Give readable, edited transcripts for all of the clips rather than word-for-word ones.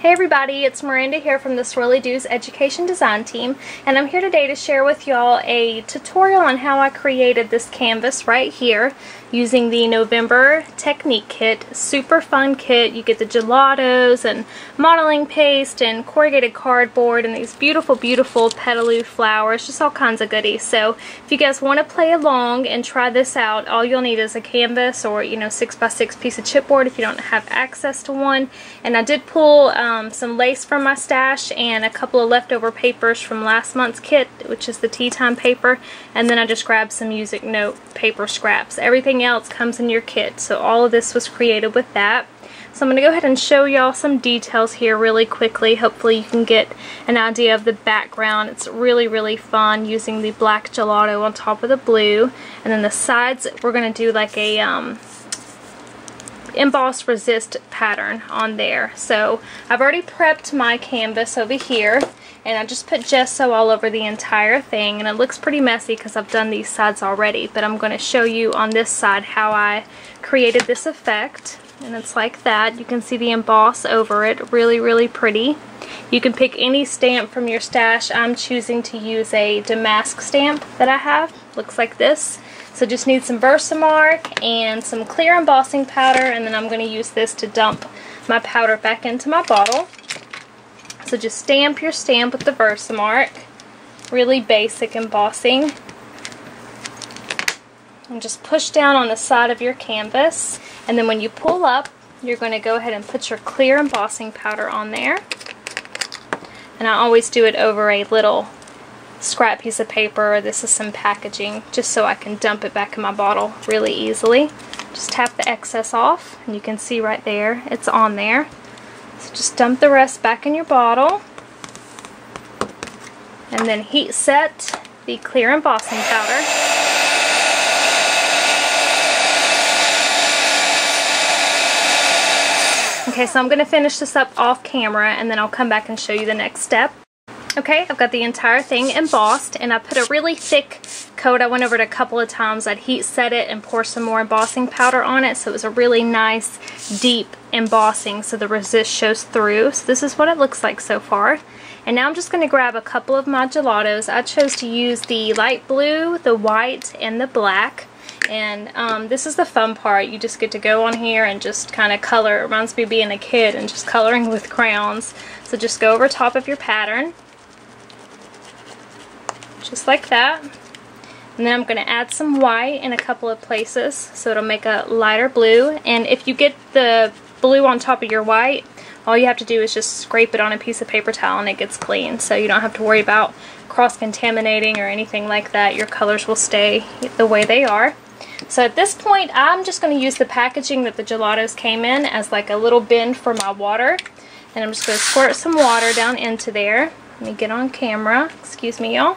Hey everybody, it's Miranda here from the Swirly Do's Education Design Team, and I'm here today to share with y'all a tutorial on how I created this canvas right here using the November Technique Kit. Super fun kit. You get the gelatos and modeling paste and corrugated cardboard and these beautiful petaloo flowers, just all kinds of goodies. So if you guys want to play along and try this out, all you'll need is a canvas or 6x6 piece of chipboard if you don't have access to one. And I did pull some lace from my stash and a couple of leftover papers from last month's kit, which is the tea time paper, and then I just grabbed some music note paper scraps. Everything else comes in your kit, so all of this was created with that. So I'm going to go ahead and show y'all some details here really quickly. Hopefully you can get an idea of the background. It's really fun using the black gelato on top of the blue, and then the sides we're going to do like a emboss resist pattern on there. So I've already prepped my canvas over here, and I just put gesso all over the entire thing, and it looks pretty messy because I've done these sides already, but I'm going to show you on this side how I created this effect. And it's like that. You can see the emboss over it. Really pretty. You can pick any stamp from your stash. I'm choosing to use a damask stamp that I have. Looks like this. So just need some Versamark and some clear embossing powder, and then I'm going to use this to dump my powder back into my bottle. So just stamp your stamp with the Versamark. Really basic embossing. And just push down on the side of your canvas, and then when you pull up, you're going to go ahead and put your clear embossing powder on there. And I always do it over a little scrap piece of paper. This is some packaging, just so I can dump it back in my bottle really easily. Just tap the excess off, and you can see right there it's on there. So just dump the rest back in your bottle, and then heat set the clear embossing powder. Okay, so I'm going to finish this up off camera, and then I'll come back and show you the next step. Okay, I've got the entire thing embossed, and I put a really thick coat. I went over it a couple of times. I'd heat set it and pour some more embossing powder on it, so it was a really nice deep embossing so the resist shows through. So this is what it looks like so far. And now I'm just going to grab a couple of my gelatos. I chose to use the light blue, the white, and the black. And this is the fun part. You just get to go on here and just kind of color. It reminds me of being a kid and just coloring with crayons. So just go over top of your pattern, just like that. And then I'm going to add some white in a couple of places so it'll make a lighter blue. And if you get the blue on top of your white, all you have to do is just scrape it on a piece of paper towel and it gets clean. So you don't have to worry about cross-contaminating or anything like that. Your colors will stay the way they are. So at this point, I'm just going to use the packaging that the gelatos came in as like a little bin for my water. And I'm just going to squirt some water down into there. Let me get on camera. Excuse me, y'all.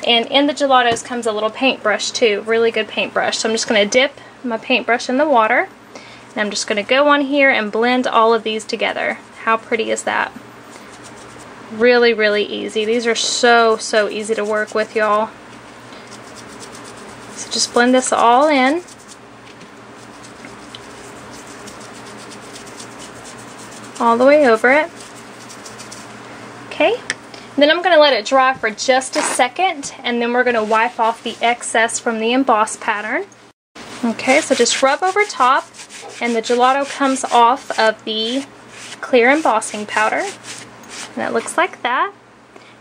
And in the gelatos comes a little paintbrush too. Really good paintbrush. So I'm just going to dip my paintbrush in the water. And I'm just going to go on here and blend all of these together. How pretty is that? Really easy. These are so easy to work with, y'all. So just blend this all in. All the way over it. Okay. Then I'm going to let it dry for just a second, and then we're going to wipe off the excess from the emboss pattern. Okay, so just rub over top, and the gelato comes off of the clear embossing powder. And it looks like that.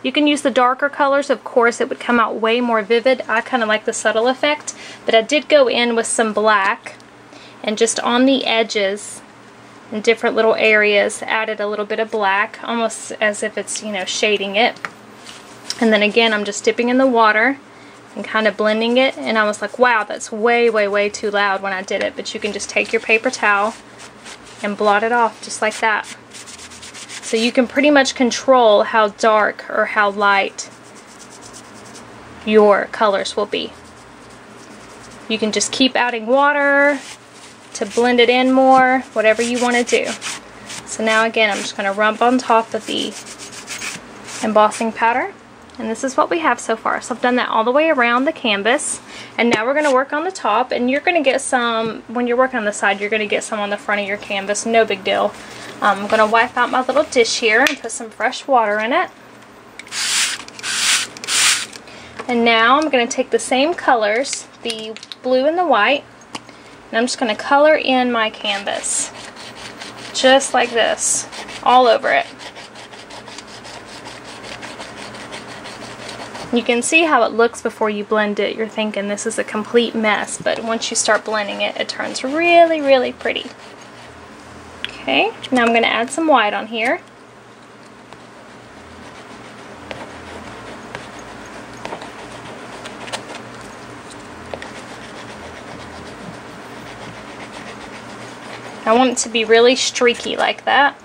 You can use the darker colors, of course, it would come out way more vivid. I kind of like the subtle effect, but I did go in with some black, and just on the edges in different little areas added a little bit of black, almost as if it's, shading it. And then again, I'm just dipping in the water and kind of blending it, and I was like, wow, that's way too loud when I did it, but you can just take your paper towel and blot it off just like that. So you can pretty much control how dark or how light your colors will be. You can just keep adding water to blend it in more, whatever you want to do. So now again, I'm just going to rub on top of the embossing powder, and this is what we have so far. So I've done that all the way around the canvas. And now we're going to work on the top, and you're going to get some, when you're working on the side, you're going to get some on the front of your canvas, no big deal. I'm going to wipe out my little dish here and put some fresh water in it. And now I'm going to take the same colors, the blue and the white, and I'm just going to color in my canvas. Just like this, all over it. You can see how it looks before you blend it. You're thinking this is a complete mess, but once you start blending it, it turns really, really pretty. Okay, now I'm going to add some white on here. I want it to be really streaky like that.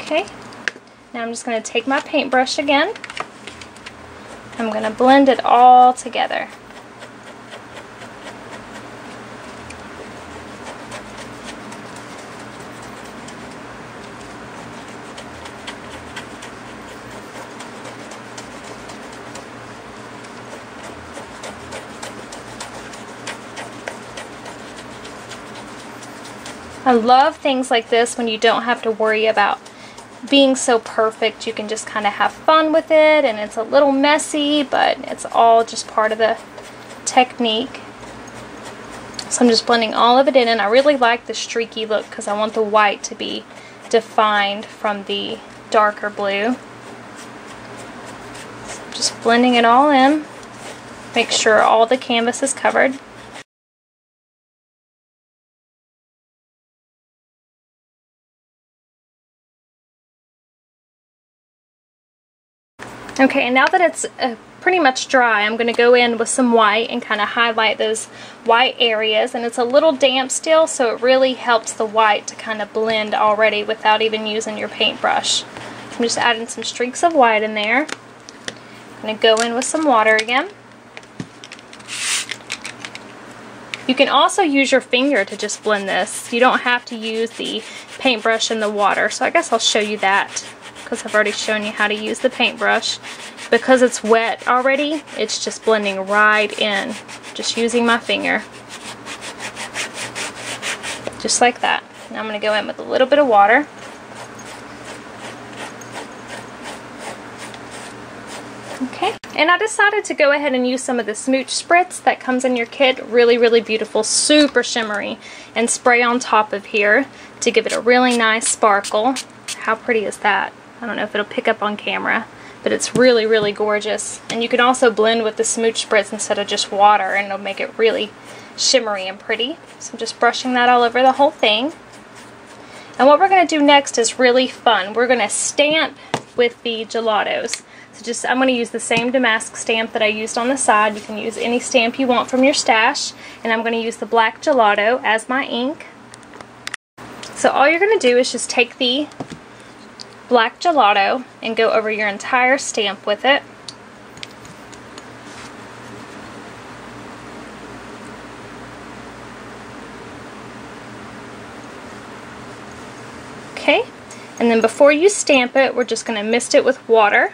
Okay, now I'm just going to take my paintbrush again. I'm going to blend it all together. I love things like this when you don't have to worry about being so perfect. You can just kind of have fun with it, and it's a little messy, but it's all just part of the technique. So I'm just blending all of it in, and I really like the streaky look because I want the white to be defined from the darker blue. So I'm just blending it all in. Make sure all the canvas is covered. Okay, and now that it's pretty much dry, I'm going to go in with some white and kind of highlight those white areas. And it's a little damp still, so it really helps the white to kind of blend already without even using your paintbrush. So I'm just adding some streaks of white in there. I'm going to go in with some water again. You can also use your finger to just blend this. You don't have to use the paintbrush in the water, so I guess I'll show you that, because I've already shown you how to use the paintbrush. Because it's wet already, it's just blending right in, just using my finger. Just like that. Now I'm going to go in with a little bit of water. Okay, and I decided to go ahead and use some of the smooch spritz that comes in your kit. Really, really beautiful, super shimmery, and spray on top of here to give it a really nice sparkle. How pretty is that? I don't know if it'll pick up on camera, but it's really, really gorgeous. And you can also blend with the smooch spritz instead of just water, and it'll make it really shimmery and pretty. So I'm just brushing that all over the whole thing. And what we're going to do next is really fun. We're going to stamp with the gelatos. So I'm going to use the same damask stamp that I used on the side. You can use any stamp you want from your stash. And I'm going to use the black gelato as my ink. So all you're going to do is just take the black gelato and go over your entire stamp with it. Okay, and then before you stamp it, we're just going to mist it with water.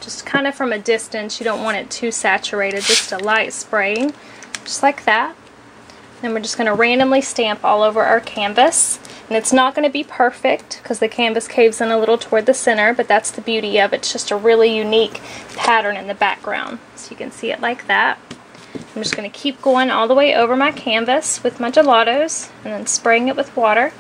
Just kind of from a distance. You don't want it too saturated, just a light spraying, just like that. Then we're just going to randomly stamp all over our canvas. And it's not going to be perfect because the canvas caves in a little toward the center, but that's the beauty of it. It's just a really unique pattern in the background. So you can see it like that. I'm just going to keep going all the way over my canvas with my gelatos and then spraying it with water.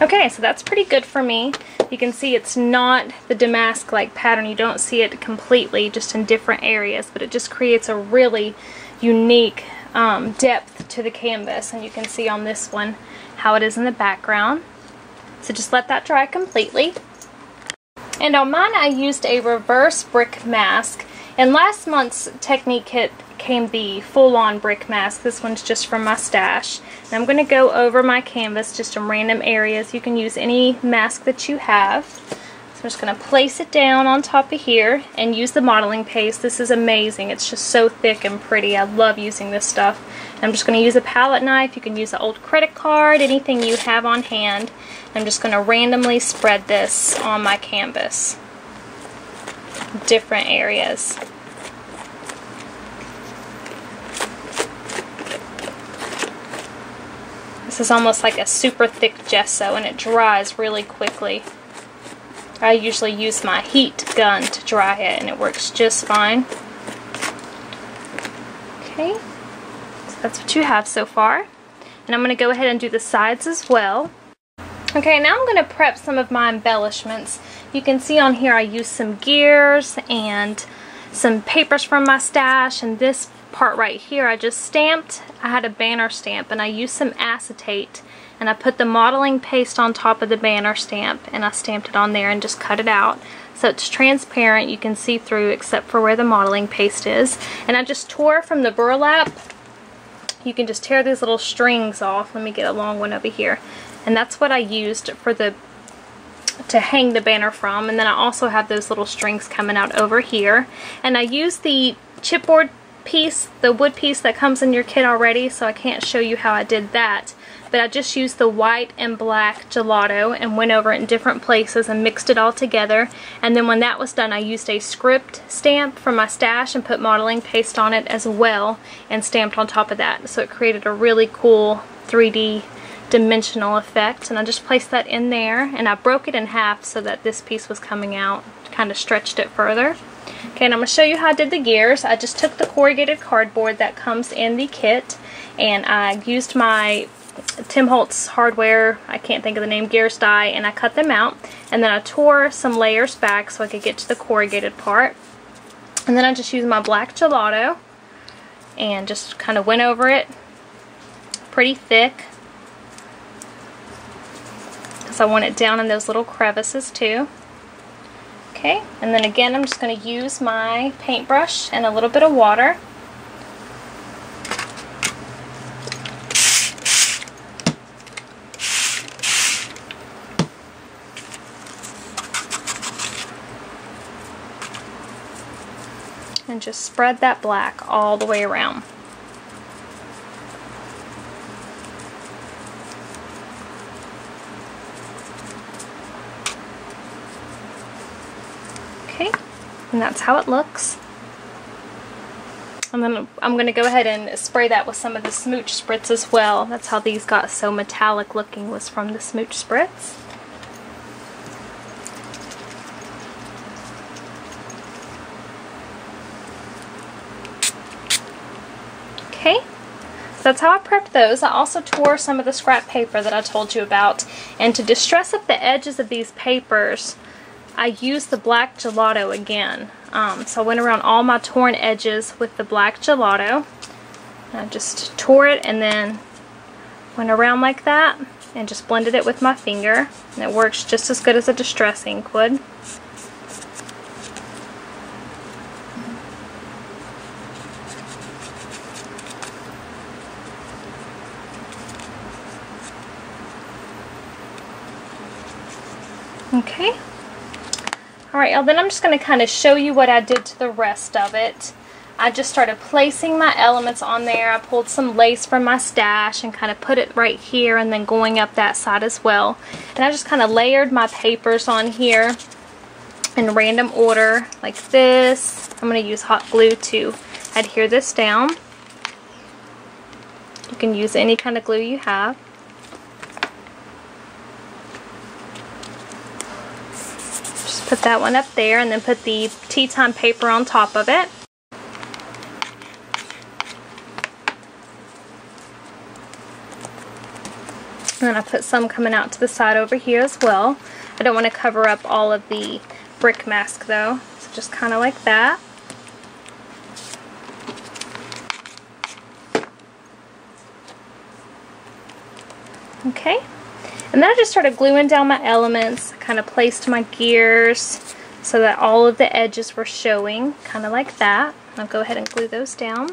Okay, so that's pretty good for me. You can see it's not the damask-like pattern. You don't see it completely, just in different areas, but it just creates a really unique depth to the canvas. And you can see on this one how it is in the background. So just let that dry completely. And on mine I used a reverse brick mask, In last month's technique kit came the full-on brick mask. This one's just from my stash. And I'm going to go over my canvas just in random areas. You can use any mask that you have. So I'm just going to place it down on top of here and use the modeling paste. This is amazing. It's just so thick and pretty. I love using this stuff. And I'm just going to use a palette knife. You can use an old credit card, anything you have on hand. I'm just going to randomly spread this on my canvas. Different areas. This is almost like a super thick gesso and it dries really quickly. I usually use my heat gun to dry it and it works just fine. Okay, so that's what you have so far. And I'm going to go ahead and do the sides as well. Okay, now I'm going to prep some of my embellishments. You can see on here I used some gears and some papers from my stash, and this part right here I just stamped. I had a banner stamp and I used some acetate and I put the modeling paste on top of the banner stamp and I stamped it on there and just cut it out so it's transparent. You can see through except for where the modeling paste is. And I just tore from the burlap. You can just tear these little strings off. Let me get a long one over here. And that's what I used for to hang the banner from. And then I also have those little strings coming out over here. And I used the chipboard piece, the wood piece that comes in your kit already, so I can't show you how I did that. But I just used the white and black gelato and went over it in different places and mixed it all together. And then when that was done, I used a script stamp from my stash and put modeling paste on it as well and stamped on top of that. So it created a really cool 3D dimensional effect, and I just placed that in there and I broke it in half so that this piece was coming out, kind of stretched it further. Okay, and I'm going to show you how I did the gears. I just took the corrugated cardboard that comes in the kit and I used my Tim Holtz hardware, I can't think of the name, gears die, and I cut them out, and then I tore some layers back so I could get to the corrugated part. And then I just used my black gelato and just kind of went over it pretty thick because I want it down in those little crevices too. Okay, and then again I'm just going to use my paintbrush and a little bit of water. And just spread that black all the way around. Okay, and that's how it looks. And then I'm going to go ahead and spray that with some of the smooch spritz as well. That's how these got so metallic looking, was from the smooch spritz. Okay, so that's how I prepped those. I also tore some of the scrap paper that I told you about, and to distress up the edges of these papers I used the black gelato again. So I went around all my torn edges with the black gelato. I just tore it and then went around like that and just blended it with my finger, and it works just as good as a distress ink would. Okay. Alright, y'all, then I'm just going to kind of show you what I did to the rest of it. I just started placing my elements on there. I pulled some lace from my stash and kind of put it right here and then going up that side as well. And I just kind of layered my papers on here in random order like this. I'm going to use hot glue to adhere this down. You can use any kind of glue you have. Put that one up there and then put the tea time paper on top of it. And then I put some coming out to the side over here as well. I don't want to cover up all of the brick mask though, so just kind of like that. Okay. And then I just started gluing down my elements. I kind of placed my gears, so that all of the edges were showing, kind of like that. I'll go ahead and glue those down.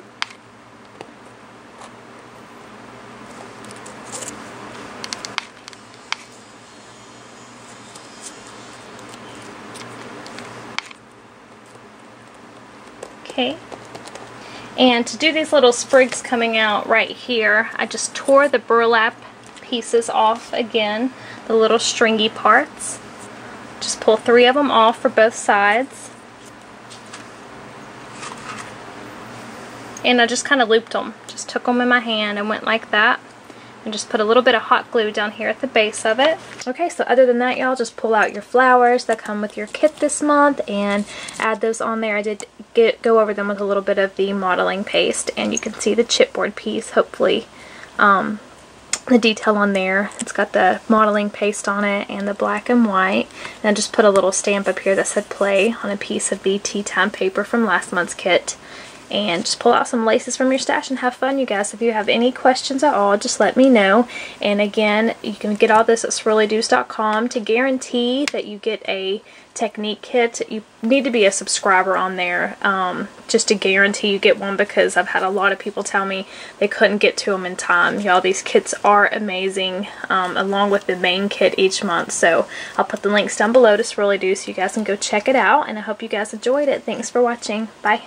Okay. And to do these little sprigs coming out right here, I just tore the burlap pieces off again, the little stringy parts. Just pull 3 of them off for both sides. And I just kind of looped them. Just took them in my hand and went like that. And just put a little bit of hot glue down here at the base of it. Okay, so other than that, y'all, just pull out your flowers that come with your kit this month and add those on there. I did go over them with a little bit of the modeling paste, and you can see the chipboard piece, hopefully. The detail on there. It's got the modeling paste on it and the black and white. And I just put a little stamp up here that said play on a piece of BT time paper from last month's kit. And just pull out some laces from your stash and have fun, you guys. If you have any questions at all, just let me know. And again, you can get all this at swirlydoos.com. To guarantee that you get a technique kit, you need to be a subscriber on there, just to guarantee you get one, because I've had a lot of people tell me they couldn't get to them in time. Y'all, these kits are amazing, along with the main kit each month. So I'll put the links down below to Swirly Doo so you guys can go check it out, and I hope you guys enjoyed it. Thanks for watching. Bye.